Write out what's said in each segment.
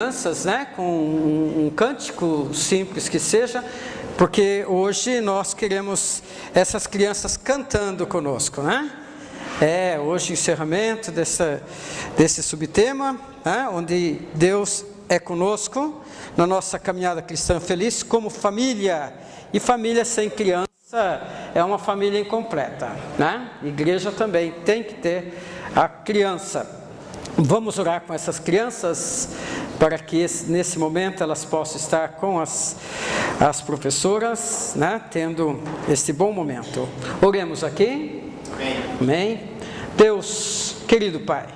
Crianças, né, com um cântico simples que seja, porque hoje nós queremos essas crianças cantando conosco, né? Hoje encerramento desse subtema, né, onde Deus é conosco na nossa caminhada cristã feliz como família, e família sem criança é uma família incompleta, né? Igreja também tem que ter a criança. Vamos orar com essas crianças para que nesse momento elas possam estar com as professoras, né, tendo esse bom momento. Oremos aqui. Amém. Deus, querido Pai,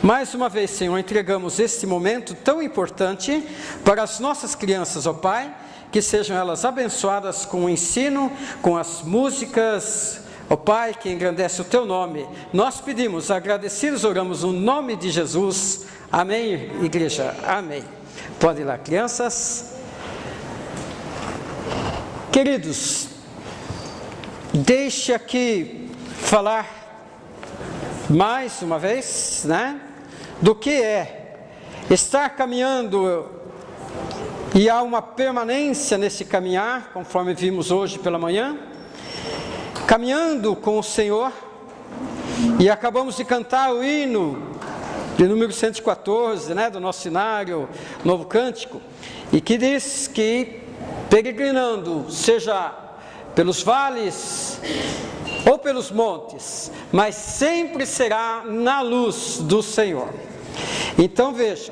mais uma vez, Senhor, entregamos este momento tão importante para as nossas crianças, ó Pai, que sejam elas abençoadas com o ensino, com as músicas, ó Pai, que engrandece o Teu nome. Nós pedimos, agradecidos, oramos no nome de Jesus. Amém, igreja? Amém. Podem ir lá, crianças. Queridos, deixe aqui falar mais uma vez, né, do que é estar caminhando e há uma permanência nesse caminhar, conforme vimos hoje pela manhã, caminhando com o Senhor, e acabamos de cantar o hino de número 114, né, do nosso cenário, novo cântico, e que diz que peregrinando, seja pelos vales ou pelos montes, mas sempre será na luz do Senhor. Então veja,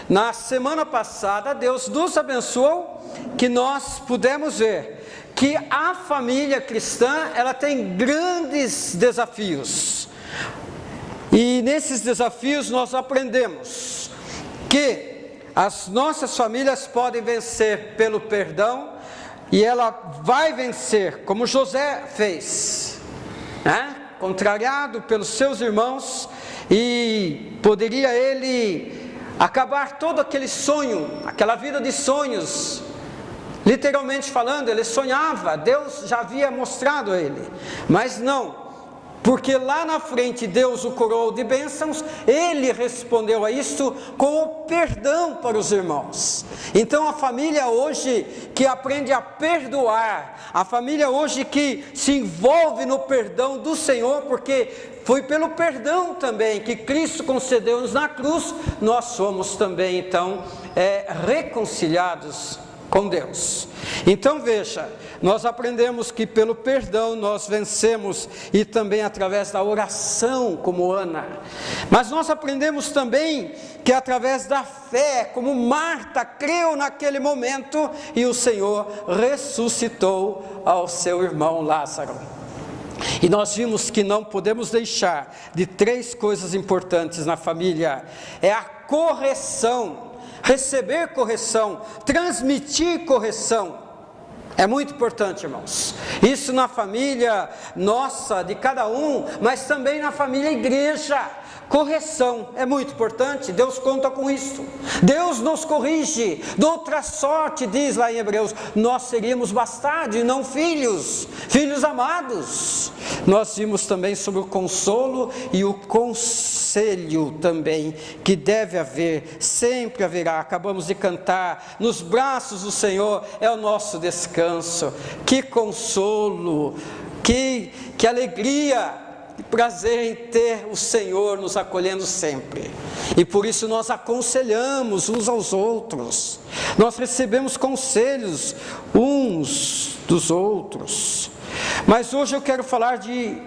na semana passada Deus nos abençoou que nós pudemos ver que a família cristã, ela tem grandes desafios. E nesses desafios nós aprendemos que as nossas famílias podem vencer pelo perdão, e ela vai vencer como José fez, né? Contrariado pelos seus irmãos, e poderia ele acabar todo aquele sonho, aquela vida de sonhos. Literalmente falando, ele sonhava, Deus já havia mostrado a ele, mas não, porque lá na frente Deus o coroou de bênçãos. Ele respondeu a isso com o perdão para os irmãos. Então a família hoje que aprende a perdoar, a família hoje que se envolve no perdão do Senhor, porque foi pelo perdão também que Cristo concedeu-nos na cruz, nós somos também então reconciliados com Deus. Então veja, nós aprendemos que pelo perdão nós vencemos, e também através da oração, como Ana. Mas nós aprendemos também que através da fé, como Marta creu naquele momento, e o Senhor ressuscitou ao seu irmão Lázaro. E nós vimos que não podemos deixar de três coisas importantes na família: é a correção, receber correção, transmitir correção. É muito importante, irmãos. Isso na família nossa, de cada um, mas também na família igreja. Correção é muito importante, Deus conta com isso. Deus nos corrige. De outra sorte, diz lá em Hebreus, nós seríamos bastardos e não filhos, filhos amados. Nós vimos também sobre o consolo e o conselho também, que deve haver, sempre haverá. Acabamos de cantar, nos braços do Senhor é o nosso descanso. Que consolo, que alegria, que prazer em ter o Senhor nos acolhendo sempre. E por isso nós aconselhamos uns aos outros, nós recebemos conselhos uns dos outros. Mas hoje eu quero falar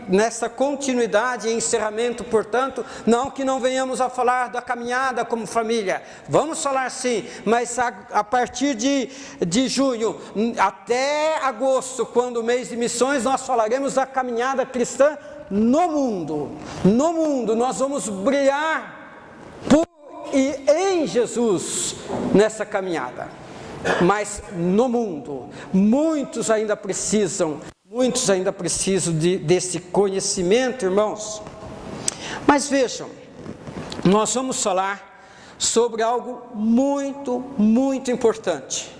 nessa continuidade e encerramento, portanto, não que não venhamos a falar da caminhada como família, vamos falar sim, mas a partir de junho até agosto, quando o mês de missões, nós falaremos da caminhada cristã no mundo. No mundo nós vamos brilhar por e em Jesus nessa caminhada, mas no mundo muitos ainda precisam desse conhecimento, irmãos. Mas vejam, nós vamos falar sobre algo muito, muito importante,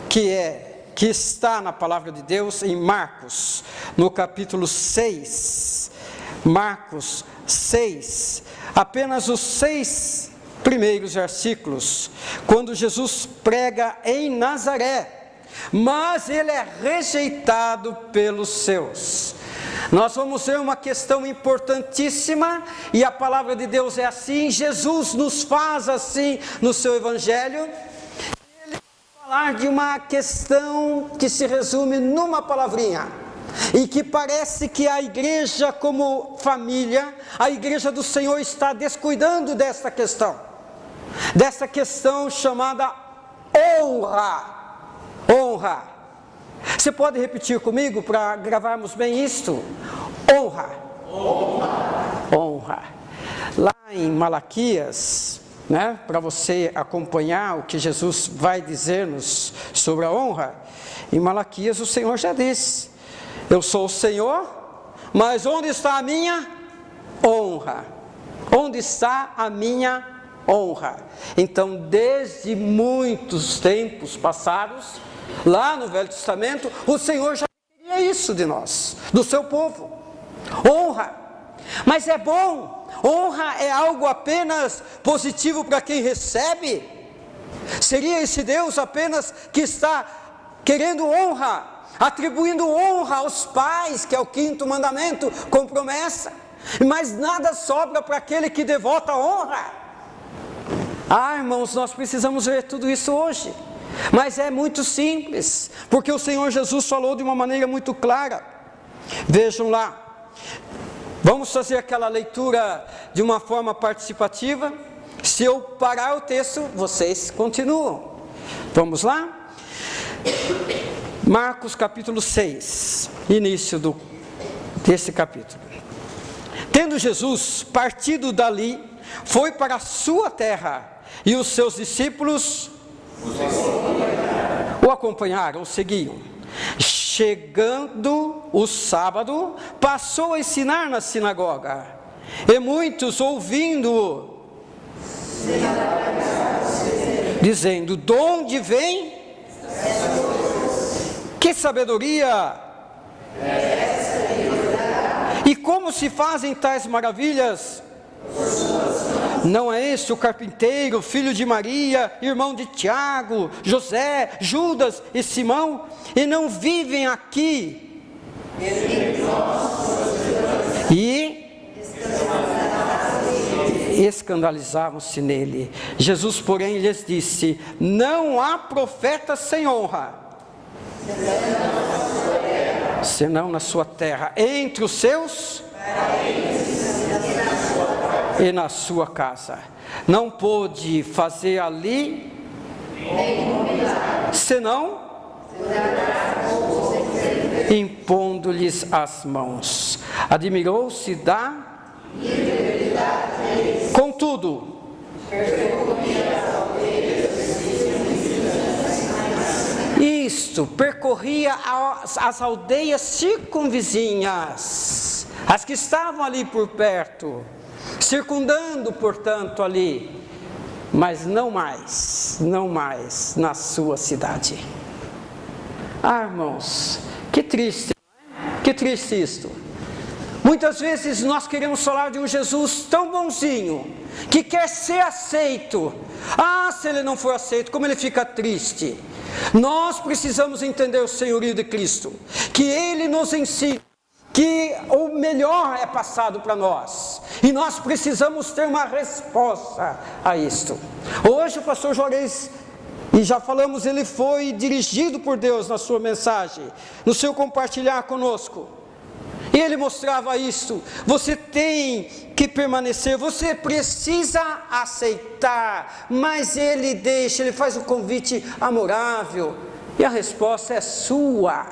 que está na palavra de Deus em Marcos, no capítulo 6, Marcos 6, apenas os 6 primeiros versículos, quando Jesus prega em Nazaré, mas ele é rejeitado pelos seus. Nós vamos ver uma questão importantíssima, e a palavra de Deus é assim, Jesus nos faz assim no seu Evangelho. Ele vai falar de uma questão que se resume numa palavrinha, e que parece que a igreja como família, a igreja do Senhor está descuidando dessa questão chamada honra. Honra. Você pode repetir comigo para gravarmos bem isto? Honra. Honra. Lá em Malaquias, para você acompanhar o que Jesus vai dizer-nos sobre a honra, em Malaquias o Senhor já disse: eu sou o Senhor, mas onde está a minha honra? Onde está a minha honra? Então, desde muitos tempos passados, lá no Velho Testamento, o Senhor já queria isso de nós, do seu povo. Honra. Mas é bom. Honra é algo apenas positivo para quem recebe? Seria esse Deus apenas que está querendo honra, atribuindo honra aos pais, que é o 5º mandamento, com promessa? Mas nada sobra para aquele que devota honra. Irmãos, nós precisamos ver tudo isso hoje. Mas é muito simples, porque o Senhor Jesus falou de uma maneira muito clara. Vejam lá, vamos fazer aquela leitura de uma forma participativa. Se eu parar o texto, vocês continuam. Vamos lá? Marcos capítulo 6, início desse capítulo. Tendo Jesus partido dali, foi para a sua terra, e os seus discípulos o acompanharam, o seguiam. Chegando o sábado, passou a ensinar na sinagoga, e muitos ouvindo-o, dizendo: de onde vem? Que sabedoria! E como se fazem tais maravilhas? Não é este o carpinteiro, filho de Maria, irmão de Tiago, José, Judas e Simão? E não vivem aqui? E escandalizavam-se nele. Jesus, porém, lhes disse: não há profeta sem honra, senão na sua terra, entre os seus e na sua casa. Não pôde fazer ali senão impondo-lhes as mãos. Admirou-se da contudo isto percorria as aldeias circunvizinhas, as que estavam ali por perto, circundando, portanto, ali, mas não mais na sua cidade. Irmãos, que triste isto. Muitas vezes nós queremos falar de um Jesus tão bonzinho, que quer ser aceito. Se ele não for aceito, como ele fica triste. Nós precisamos entender o senhorio de Cristo, que ele nos ensina que o melhor é passado para nós, e nós precisamos ter uma resposta a isto. Hoje o pastor Juarez, e já falamos, ele foi dirigido por Deus na sua mensagem, no seu compartilhar conosco, e ele mostrava isto: você tem que permanecer, você precisa aceitar, mas ele faz um convite amorável, e a resposta é sua.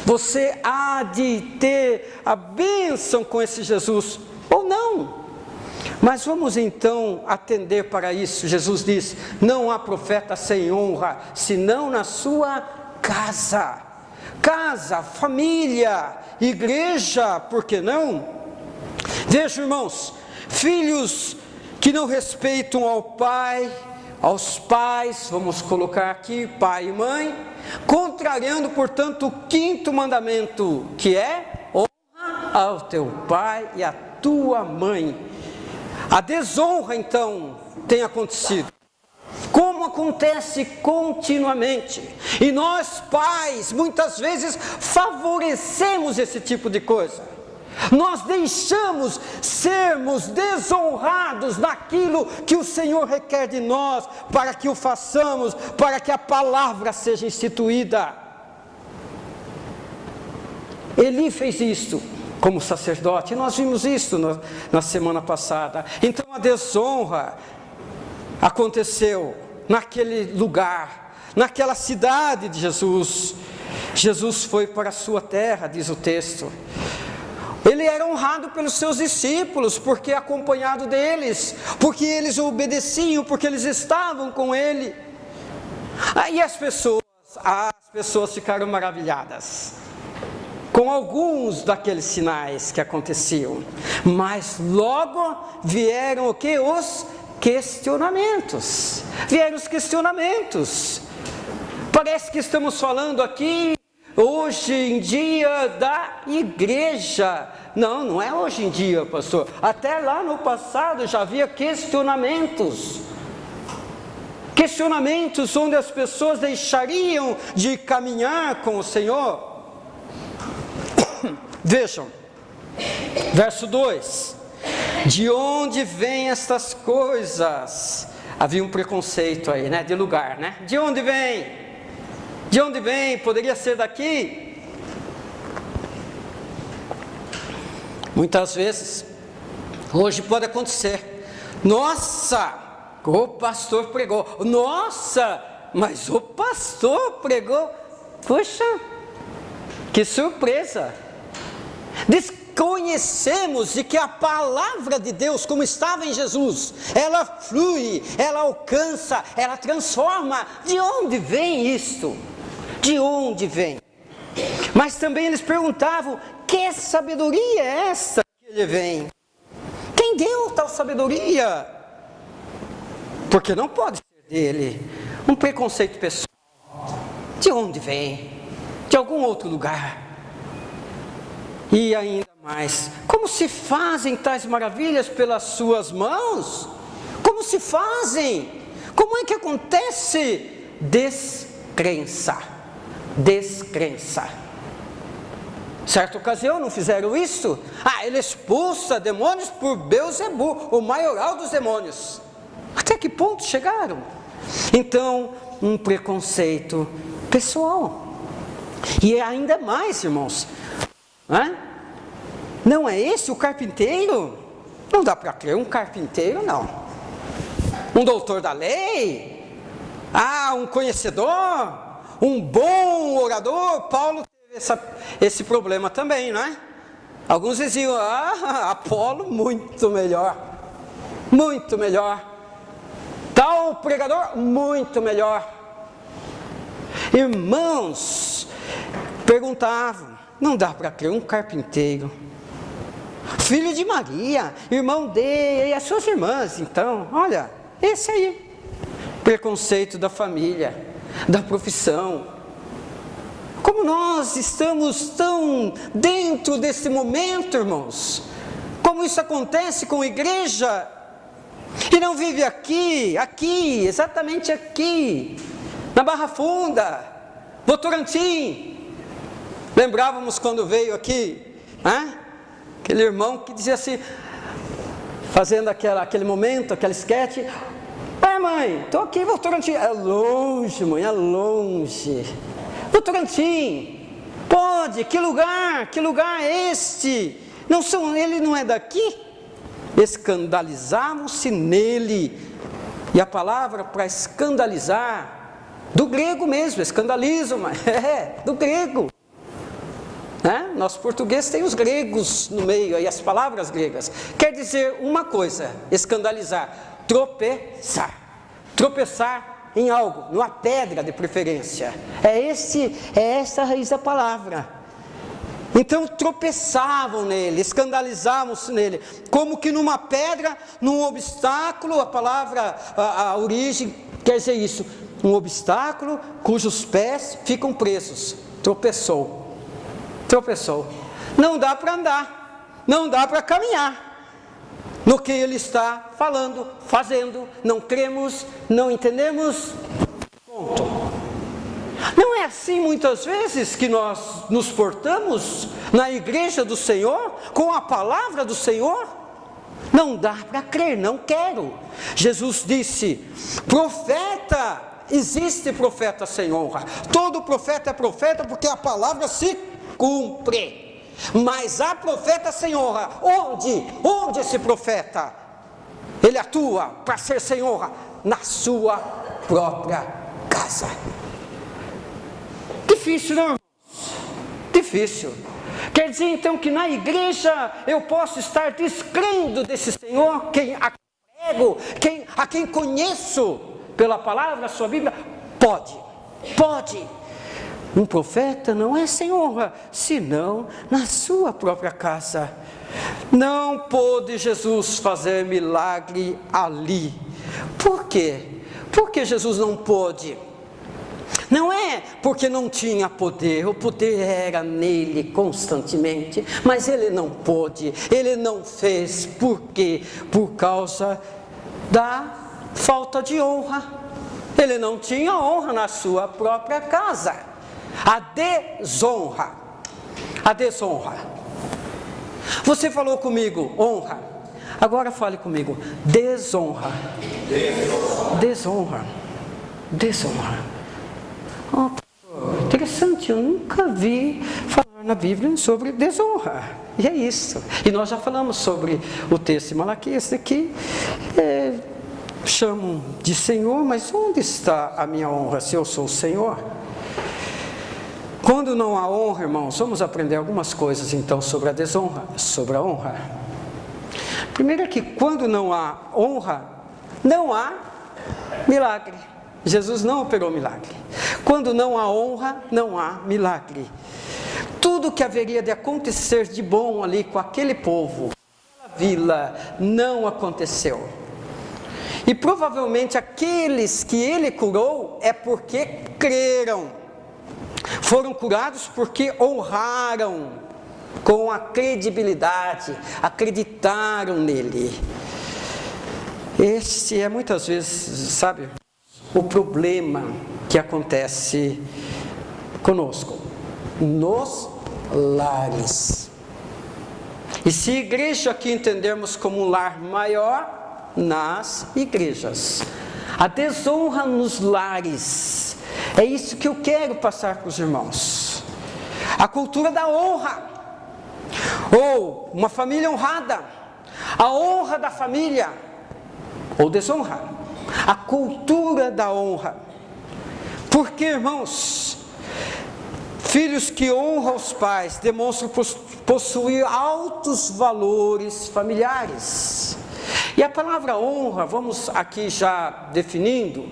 Você há de ter a bênção com esse Jesus, ou não. Mas vamos então atender para isso. Jesus diz: não há profeta sem honra, senão na sua casa. Casa, família, igreja, por que não? Veja, irmãos, filhos que não respeitam aos pais, vamos colocar aqui, pai e mãe, contrariando, portanto, o 5º mandamento, que é: honra ao teu pai e à tua mãe. A desonra, então, tem acontecido. Como acontece continuamente. E nós, pais, muitas vezes favorecemos esse tipo de coisa. Nós deixamos sermos desonrados naquilo que o Senhor requer de nós, para que o façamos, para que a palavra seja instituída. Eli fez isso como sacerdote, nós vimos isso na semana passada. Então a desonra aconteceu naquele lugar, naquela cidade de Jesus. Jesus foi para a sua terra, diz o texto. Ele era honrado pelos seus discípulos, porque acompanhado deles, porque eles o obedeciam, porque eles estavam com ele. Aí as pessoas ficaram maravilhadas com alguns daqueles sinais que aconteciam, mas logo vieram o que? Os questionamentos. Vieram os questionamentos. Parece que estamos falando aqui hoje em dia da igreja. Não, não é hoje em dia, pastor. Até lá no passado já havia questionamentos. Questionamentos onde as pessoas deixariam de caminhar com o Senhor. Vejam, verso 2. De onde vêm estas coisas? Havia um preconceito aí, né? De lugar, né? De onde vem? De onde vem? Poderia ser daqui? Muitas vezes, hoje pode acontecer. Nossa, o pastor pregou. Nossa, mas o pastor pregou. Puxa, que surpresa. Desconhecemos de que a palavra de Deus, como estava em Jesus, ela flui, ela alcança, ela transforma. De onde vem isto? De onde vem? Mas também eles perguntavam: que sabedoria é essa que ele vem? Quem deu tal sabedoria? Porque não pode ser dele. Um preconceito pessoal. De onde vem? De algum outro lugar. E ainda mais, como se fazem tais maravilhas pelas suas mãos? Como se fazem? Como é que acontece? Descrença. Descrença. Certa ocasião não fizeram isso? Ele expulsa demônios por Beelzebu, o maioral dos demônios. Até que ponto chegaram? Então, um preconceito pessoal. E ainda mais, irmãos. Não é esse o carpinteiro? Não dá para crer um carpinteiro, não. Um doutor da lei? Um conhecedor? Um bom orador? Paulo teve esse problema também, não é? Alguns diziam: Apolo, muito melhor. Muito melhor. Tal pregador, muito melhor. Irmãos, perguntavam: não dá para crer um carpinteiro, filho de Maria, irmão dele, e as suas irmãs. Então, olha, esse aí, preconceito da família, da profissão. Como nós estamos tão dentro desse momento, irmãos, como isso acontece com a igreja, e não vive aqui, exatamente aqui, na Barra Funda, Votorantim. Lembrávamos quando veio aqui, aquele irmão que dizia assim, fazendo aquele momento, aquele esquete: mãe, estou aqui em Votorantim. É longe, mãe, é longe. Votorantim, pode, que lugar é este? Ele não é daqui? Escandalizavam-se nele. E a palavra para escandalizar, do grego mesmo, escandalizam, mas do grego. Nosso português tem os gregos no meio, aí as palavras gregas. Quer dizer uma coisa: escandalizar, tropeçar. Tropeçar em algo, numa pedra de preferência. É essa a raiz da palavra. Então tropeçavam nele, escandalizavam-se nele, como que numa pedra, num obstáculo. A palavra, a origem quer dizer isso: um obstáculo cujos pés ficam presos. Tropeçou. Não dá para andar, não dá para caminhar. no que Ele está falando, fazendo. Não cremos, não entendemos, ponto. Não é assim muitas vezes que nós nos portamos na igreja do Senhor, com a palavra do Senhor? Não dá para crer, não quero. Jesus disse: profeta, existe profeta sem honra. Todo profeta é profeta porque a palavra se cumpre. Mas há profeta sem honra. Onde esse profeta? Ele atua para ser sem honra? Na sua própria casa. Difícil, não, irmãos? Difícil. Quer dizer então que na igreja eu posso estar descrendo desse Senhor, a quem prego, a quem conheço pela palavra, a sua Bíblia? Pode. Um profeta não é sem honra, senão na sua própria casa. Não pôde Jesus fazer milagre ali. Por quê? Por que Jesus não pôde? Não é porque não tinha poder, o poder era nele constantemente, mas ele não pôde, ele não fez. Por quê? Por causa da falta de honra. Ele não tinha honra na sua própria casa. A desonra. Você falou comigo, honra. Agora fale comigo, desonra. Oh, interessante, eu nunca vi falar na Bíblia sobre desonra. E é isso. E nós já falamos sobre o texto de Malaquias aqui. Chamam de Senhor, mas onde está a minha honra se eu sou o Senhor? Quando não há honra, irmãos, vamos aprender algumas coisas então sobre a desonra, sobre a honra. Primeiro é que quando não há honra, não há milagre. Jesus não operou milagre. Quando não há honra, não há milagre. Tudo que haveria de acontecer de bom ali com aquele povo, aquela vila, não aconteceu. E provavelmente aqueles que ele curou é porque creram. Foram curados porque honraram com a credibilidade, acreditaram nele. Esse é muitas vezes, sabe, o problema que acontece conosco, nos lares. E se igreja aqui entendermos como um lar maior, nas igrejas. A desonra nos lares. É isso que eu quero passar para os irmãos. A cultura da honra. Ou uma família honrada. A honra da família. Ou desonra. A cultura da honra. Porque, irmãos, filhos que honram os pais demonstram possuir altos valores familiares. E a palavra honra, vamos aqui já definindo,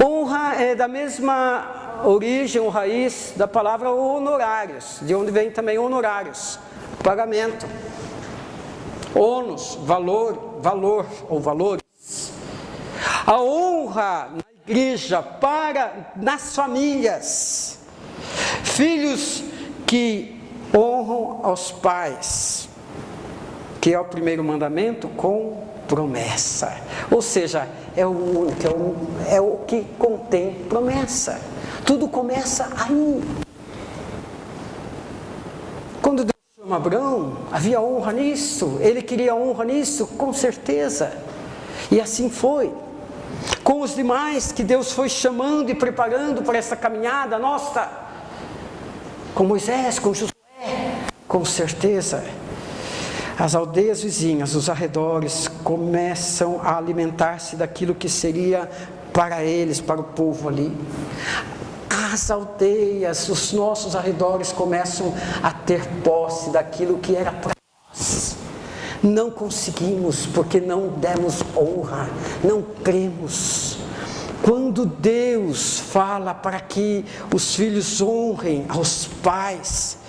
honra é da mesma origem ou raiz da palavra honorários, de onde vem também honorários, pagamento, ônus, valor ou valores. A honra na igreja nas famílias, filhos que honram aos pais, que é o primeiro mandamento com promessa, ou seja, é o que contém promessa. Tudo começa aí. Quando Deus chama Abraão, havia honra nisso, ele queria honra nisso, com certeza, e assim foi. Com os demais que Deus foi chamando e preparando para essa caminhada nossa, com Moisés, com Josué, com certeza. As aldeias vizinhas, os arredores, começam a alimentar-se daquilo que seria para eles, para o povo ali. As aldeias, os nossos arredores começam a ter posse daquilo que era para nós. Não conseguimos, porque não demos honra, não cremos. Quando Deus fala para que os filhos honrem aos pais,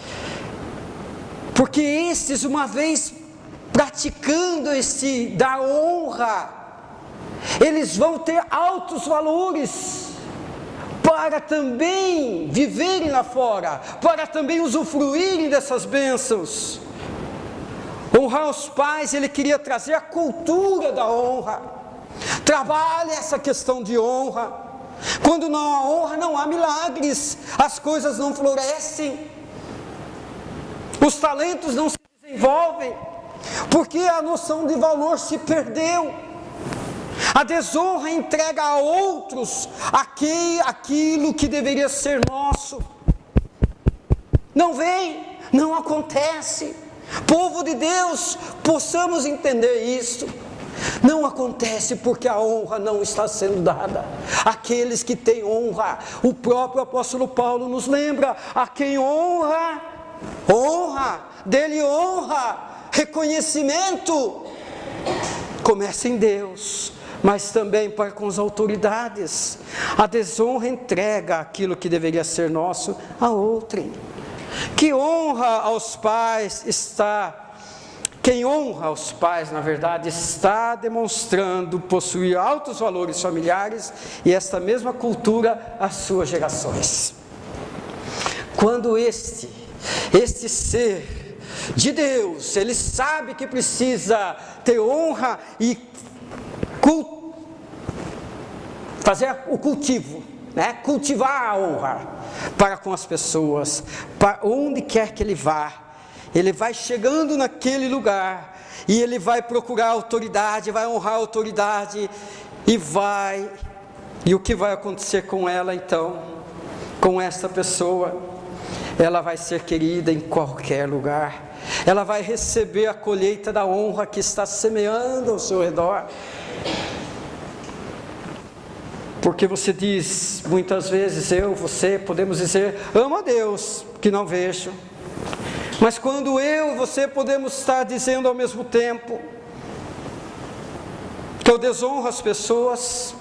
porque estes, uma vez praticando esse dar honra, eles vão ter altos valores para também viverem lá fora, para também usufruírem dessas bênçãos. honrar os pais, ele queria trazer a cultura da honra. Trabalhe essa questão de honra. Quando não há honra, não há milagres, as coisas não florescem, os talentos não se desenvolvem, porque a noção de valor se perdeu. A desonra entrega a outros aquilo que deveria ser nosso. Não vem, não acontece. Povo de Deus, possamos entender isso. Não acontece porque a honra não está sendo dada. Aqueles que têm honra, o próprio apóstolo Paulo nos lembra: a quem honra, honra, dele honra, reconhecimento, começa em Deus, mas também para com as autoridades. A desonra entrega aquilo que deveria ser nosso a outrem. Que honra aos pais está... Quem honra os pais, na verdade, está demonstrando possuir altos valores familiares e esta mesma cultura às suas gerações. Quando este ser de Deus, ele sabe que precisa ter honra e fazer o cultivo, né? Cultivar a honra para com as pessoas, para onde quer que ele vá. Ele vai chegando naquele lugar e ele vai procurar a autoridade, vai honrar a autoridade e o que vai acontecer com ela então? Com esta pessoa, ela vai ser querida em qualquer lugar, ela vai receber a colheita da honra que está semeando ao seu redor. Porque você diz, muitas vezes, você, podemos dizer, amo a Deus, que não vejo. Mas quando eu e você podemos estar dizendo ao mesmo tempo que eu desonro as pessoas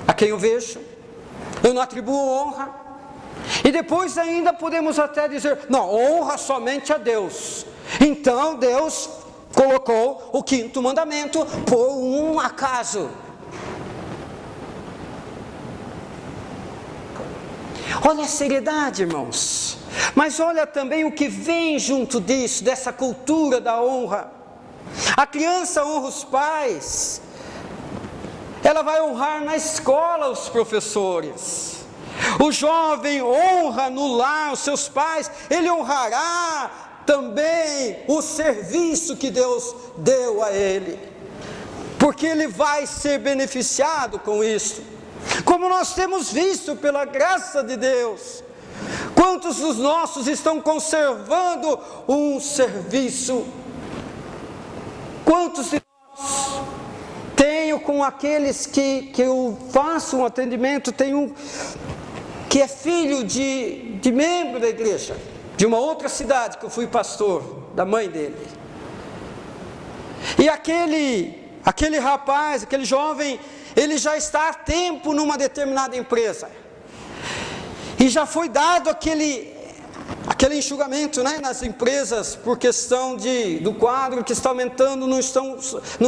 a quem eu vejo, eu não atribuo honra, e depois ainda podemos até dizer, não, honra somente a Deus. Então Deus colocou o 5º mandamento por um acaso. Olha a seriedade, irmãos. Mas olha também o que vem junto disso, dessa cultura da honra. A criança honra os pais, ela vai honrar na escola os professores. O jovem honra no lar os seus pais, ele honrará também o serviço que Deus deu a ele, porque ele vai ser beneficiado com isso. Como nós temos visto pela graça de Deus, quantos dos nossos estão conservando um serviço? Quantos de nós tenho com aqueles que eu faço um atendimento, tem um que é filho de membro da igreja, de uma outra cidade que eu fui pastor, da mãe dele. E aquele rapaz, aquele jovem, ele já está há tempo numa determinada empresa. E já foi dado aquele enxugamento, né, nas empresas, por questão do quadro que está aumentando, não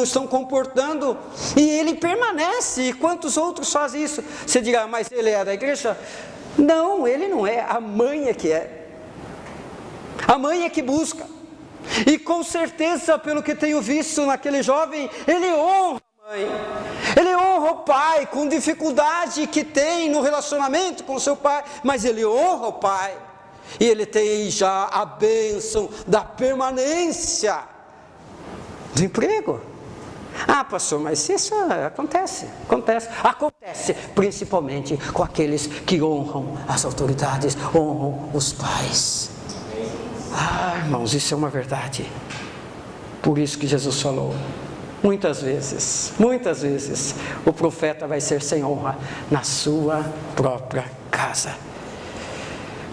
estão comportando, e ele permanece. E quantos outros fazem isso? Você dirá, mas ele é da igreja? Não, ele não é, a mãe é que é. A mãe é que busca. E com certeza, pelo que tenho visto naquele jovem, ele honra a mãe, ele honra o pai, com dificuldade que tem no relacionamento com seu pai, mas ele honra o pai. E ele tem já a bênção da permanência do emprego. Ah, pastor, mas isso acontece principalmente com aqueles que honram as autoridades, honram os pais. Ah, irmãos, isso é uma verdade. Por isso que Jesus falou, muitas vezes, o profeta vai ser sem honra na sua própria casa.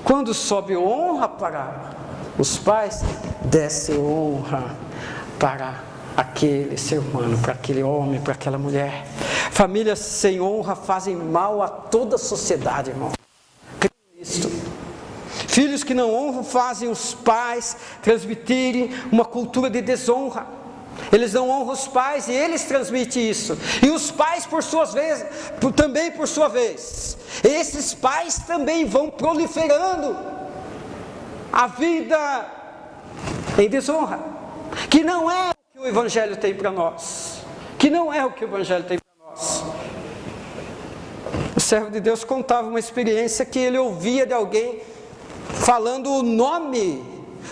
Quando sobe honra para os pais, desce honra para aquele ser humano, para aquele homem, para aquela mulher. Famílias sem honra fazem mal a toda a sociedade, irmão. Creio nisto. Filhos que não honram fazem os pais transmitirem uma cultura de desonra. Eles não honram os pais e eles transmitem isso. E os pais, por sua vez, esses pais também vão proliferando a vida em desonra, que não é o o Evangelho tem para nós, que não é o que o Evangelho tem para nós. O servo de Deus contava uma experiência que ele ouvia de alguém falando o nome,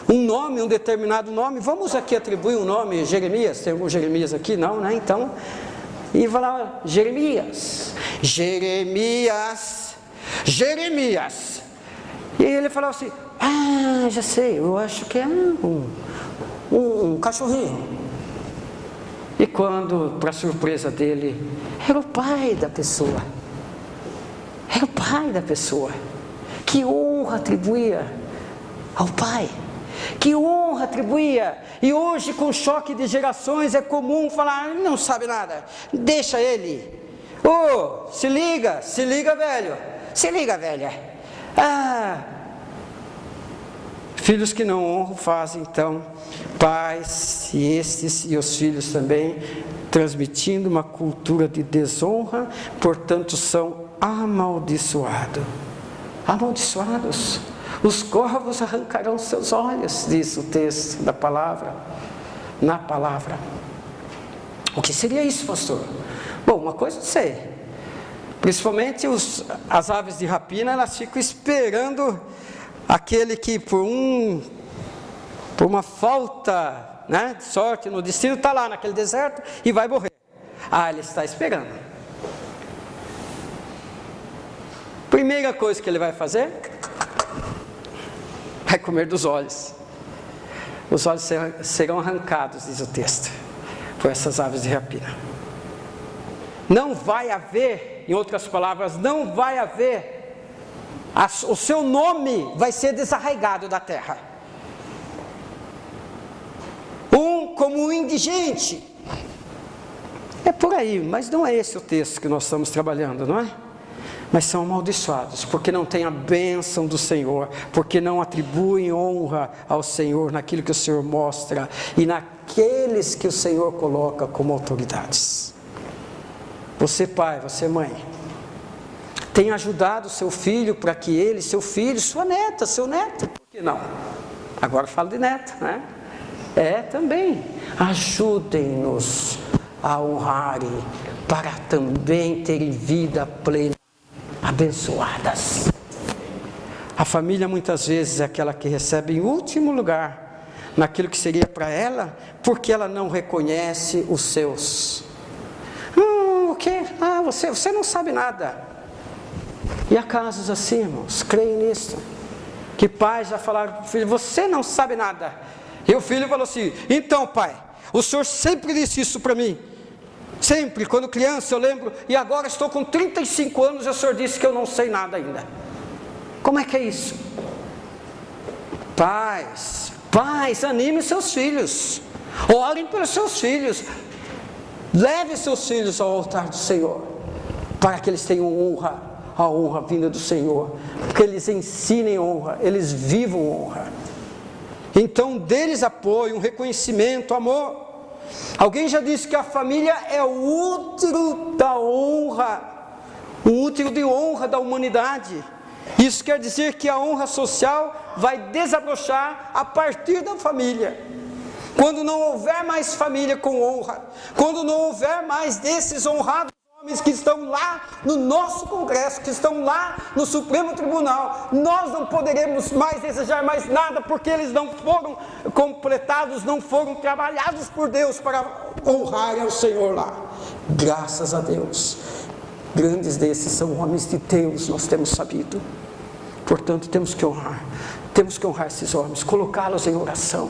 um determinado nome. Vamos aqui atribuir um nome, Jeremias. Tem algum Jeremias aqui? Não, né? Então, e falava Jeremias. E ele falava assim, já sei, eu acho que é um cachorrinho. E quando, para surpresa dele, era o pai da pessoa. Era o pai da pessoa. Que honra atribuía ao pai. Que honra atribuía. E hoje, com choque de gerações, é comum falar, não sabe nada, deixa ele. Se liga velho, se liga velha. Filhos que não honram fazem então pais e os filhos também, transmitindo uma cultura de desonra, portanto são amaldiçoados. Os corvos arrancarão seus olhos, diz o texto da palavra, na palavra. O que seria isso, pastor? Bom, uma coisa eu sei, principalmente as aves de rapina, elas ficam esperando aquele que por uma falta, né, de sorte no destino, está lá naquele deserto e vai morrer. Ele está esperando. Primeira coisa que ele vai fazer, vai comer dos olhos. Os olhos serão arrancados, diz o texto, por essas aves de rapina. Não vai haver, em outras palavras, não vai haver, o seu nome vai ser desarraigado da terra. Como um indigente. É por aí, mas não é esse o texto que nós estamos trabalhando, não é? Mas são amaldiçoados, porque não têm a bênção do Senhor, porque não atribuem honra ao Senhor naquilo que o Senhor mostra e naqueles que o Senhor coloca como autoridades. Você pai, você mãe, tem ajudado seu filho para que ele, seu filho, sua neta, seu neto, por que não? Agora eu falo de neto, né? Também, ajudem-nos a honrarem, para também terem vida plena, abençoadas. A família muitas vezes é aquela que recebe em último lugar, naquilo que seria para ela, porque ela não reconhece os seus. O quê? Você não sabe nada. E há casos assim, irmãos, creem nisso, que pais já falaram, filho, você não sabe nada. E o filho falou assim, então pai, o senhor sempre disse isso para mim, sempre, quando criança eu lembro, e agora estou com 35 anos e o senhor disse que eu não sei nada ainda. Como é que é isso? Pais, anime seus filhos, orem pelos seus filhos, leve seus filhos ao altar do Senhor, para que eles tenham honra, a honra vinda do Senhor, porque eles ensinem honra, eles vivam honra. Então deles apoio, um reconhecimento, amor. Alguém já disse que a família é o útero da honra, o útero de honra da humanidade. Isso quer dizer que a honra social vai desabrochar a partir da família. Quando não houver mais família com honra, quando não houver mais desses honrados homens que estão lá no nosso Congresso, que estão lá no Supremo Tribunal, nós não poderemos mais desejar mais nada, porque eles não foram completados, não foram trabalhados por Deus para honrar ao Senhor lá. Graças a Deus, grandes desses são homens de Deus, nós temos sabido. Portanto, temos que honrar esses homens, colocá-los em oração.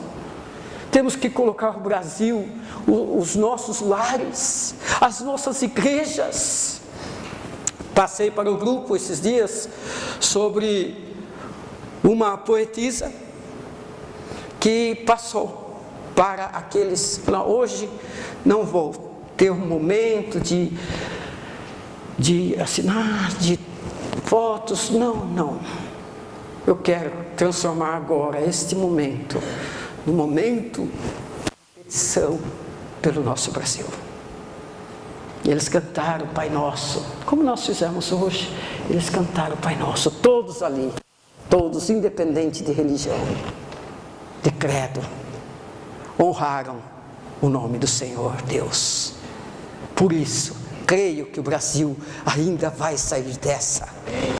Temos que colocar o Brasil, os nossos lares, as nossas igrejas. Passei para o grupo esses dias sobre uma poetisa que passou para aqueles, hoje não vou ter um momento de assinar, de fotos, não. Eu quero transformar agora este momento no momento de petição pelo nosso Brasil. E eles cantaram o Pai Nosso, como nós fizemos hoje. Eles cantaram o Pai Nosso, todos ali, todos, independente de religião, de credo, honraram o nome do Senhor Deus. Por isso, creio que o Brasil ainda vai sair dessa.